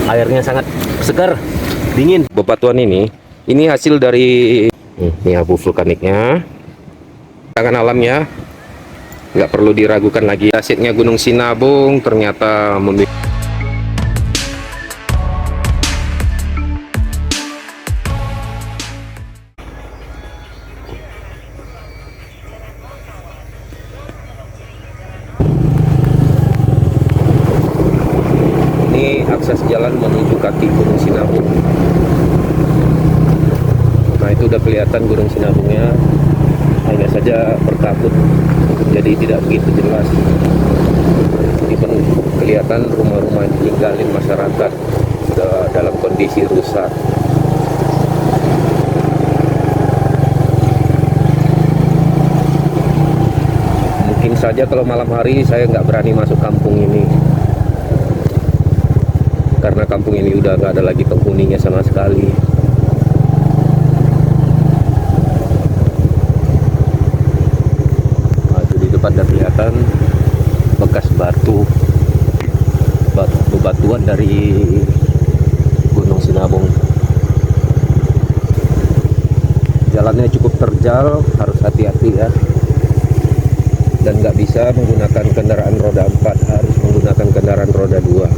Airnya sangat segar, dingin. Bebatuan ini hasil dari ini abu vulkaniknya. Tangan alamnya nggak perlu diragukan lagi. Asidnya Gunung Sinabung ternyata memiliki akses jalan menuju kaki Gunung Sinabung. Nah, itu udah kelihatan Gunung Sinabungnya, hanya saja berkabut jadi tidak begitu jelas. Ini pun kelihatan rumah-rumah yang ditinggalin masyarakat sudah dalam kondisi rusak. Mungkin saja kalau malam hari saya nggak berani masuk kampung ini, karena kampung ini udah nggak ada lagi penghuninya sama sekali. Nah, itu di depan udah kelihatan bekas bebatuan dari Gunung Sinabung. Jalannya cukup terjal, harus hati-hati ya, dan nggak bisa menggunakan kendaraan roda 4, harus menggunakan kendaraan roda 2.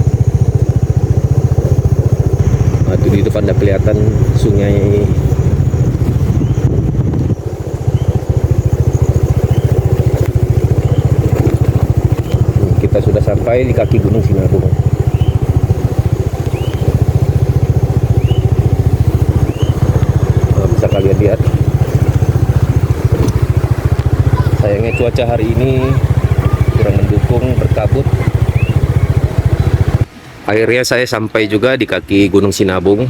Nah, itu di depan udah kelihatan sungai. Kita sudah sampai di kaki Gunung Sinabung. Nah, bisa kalian lihat, sayangnya cuaca hari ini kurang mendukung, berkabut. Akhirnya saya sampai juga di kaki Gunung Sinabung.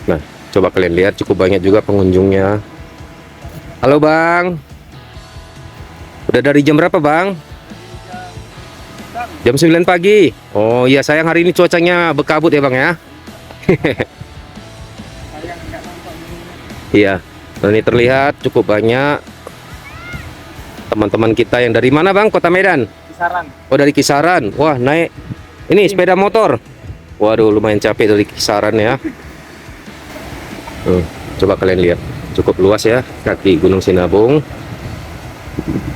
Nah, coba kalian lihat, cukup banyak juga pengunjungnya. Halo Bang, udah dari jam berapa Bang? Jam 9 pagi. Oh iya, sayang hari ini cuacanya berkabut ya Bang ya. Iya, ini terlihat cukup banyak teman-teman kita yang dari mana Bang? Kota Medan? Kisaran. Oh, dari Kisaran. Wah, naik ini sepeda motor. Waduh, lumayan capek dari Kisaran ya. Coba kalian lihat, cukup luas ya kaki Gunung Sinabung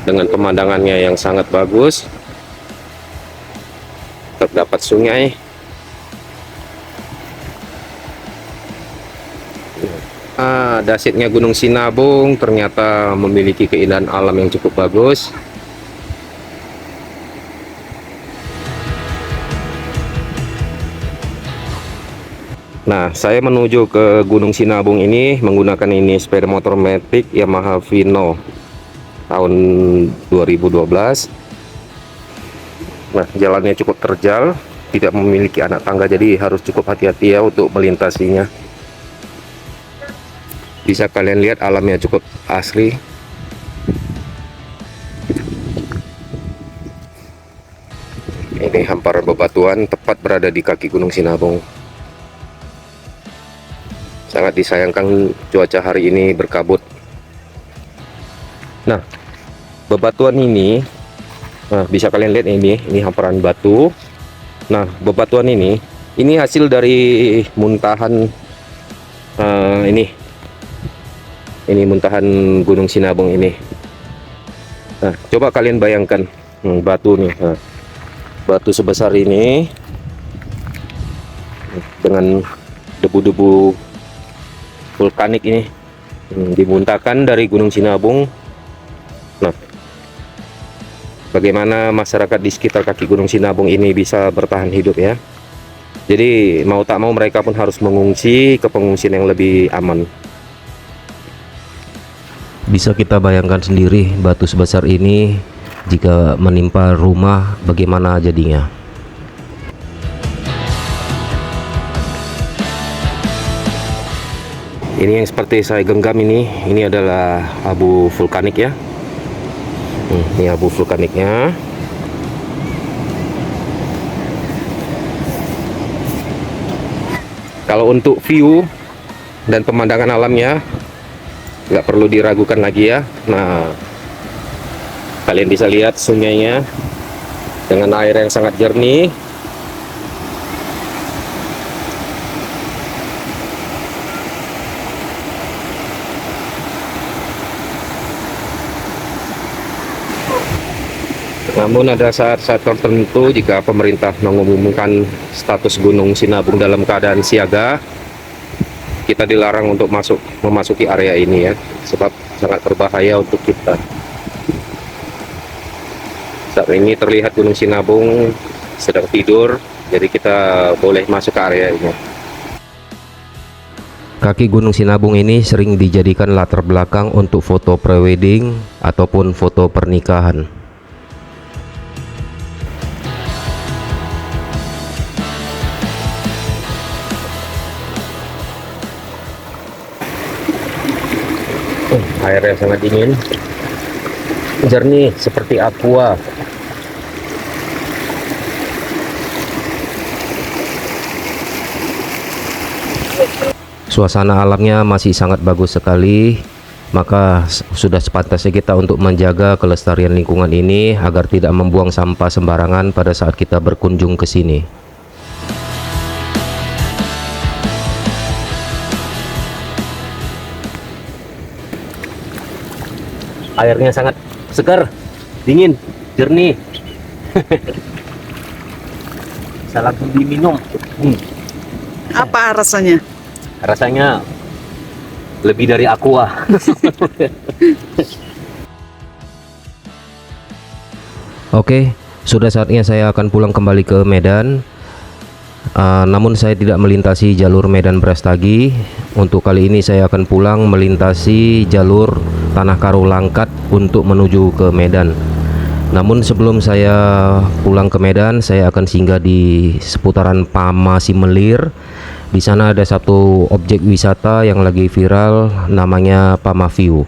dengan pemandangannya yang sangat bagus. Terdapat sungai. Dasitnya Gunung Sinabung ternyata memiliki keindahan alam yang cukup bagus. Nah, saya menuju ke Gunung Sinabung ini menggunakan ini sepeda motor Matic Yamaha Vino tahun 2012. Nah, jalannya cukup terjal, tidak memiliki anak tangga, jadi harus cukup hati-hati ya untuk melintasinya. Bisa kalian lihat alamnya cukup asli. Ini hamparan bebatuan tepat berada di kaki Gunung Sinabung. Sangat disayangkan cuaca hari ini berkabut. Nah, bebatuan ini, nah, bisa kalian lihat ini hamparan batu. Nah, bebatuan ini hasil dari muntahan ini muntahan Gunung Sinabung ini. Nah, coba kalian bayangkan batu nih, batu sebesar ini dengan debu-debu vulkanik ini dimuntahkan dari Gunung Sinabung. Nah, bagaimana masyarakat di sekitar kaki Gunung Sinabung ini bisa bertahan hidup ya. Jadi mau tak mau mereka pun harus mengungsi ke pengungsian yang lebih aman. Bisa kita bayangkan sendiri batu sebesar ini jika menimpa rumah bagaimana jadinya. Ini yang seperti saya genggam ini adalah abu vulkanik ya. Ini abu vulkaniknya. Kalau untuk view dan pemandangan alamnya nggak perlu diragukan lagi ya. Nah, kalian bisa lihat sungainya dengan air yang sangat jernih. Namun ada saat-saat tertentu jika pemerintah mengumumkan status Gunung Sinabung dalam keadaan siaga, kita dilarang untuk memasuki area ini ya, sebab sangat berbahaya untuk kita. Saat ini terlihat Gunung Sinabung sedang tidur, jadi kita boleh masuk ke area ini. Kaki Gunung Sinabung ini sering dijadikan latar belakang untuk foto prewedding ataupun foto pernikahan. Airnya sangat dingin, jernih seperti aqua. Suasana alamnya masih sangat bagus sekali, maka sudah sepantasnya kita untuk menjaga kelestarian lingkungan ini agar tidak membuang sampah sembarangan pada saat kita berkunjung ke sini. Airnya sangat segar, dingin, jernih. Bisa langsung diminum. Apa rasanya? Rasanya lebih dari aqua. Oke, sudah saatnya saya akan pulang kembali ke Medan. Namun saya tidak melintasi jalur Medan Brastagi. Untuk kali ini saya akan pulang melintasi jalur Tanah Karo Langkat untuk menuju ke Medan. Namun sebelum saya pulang ke Medan, saya akan singgah di seputaran Pama Simelir. Di sana ada satu objek wisata yang lagi viral, namanya Pama View.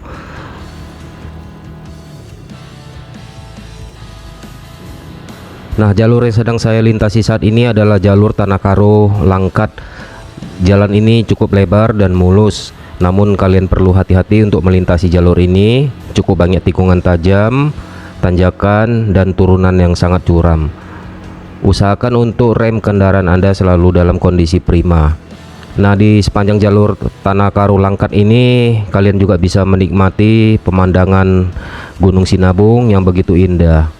Nah, jalur yang sedang saya lintasi saat ini adalah jalur Tanah Karo Langkat. Jalan ini cukup lebar dan mulus, namun kalian perlu hati-hati untuk melintasi jalur ini. Cukup banyak tikungan tajam, tanjakan, dan turunan yang sangat curam. Usahakan untuk rem kendaraan Anda selalu dalam kondisi prima. Nah, di sepanjang jalur Tanah Karo Langkat ini kalian juga bisa menikmati pemandangan Gunung Sinabung yang begitu indah.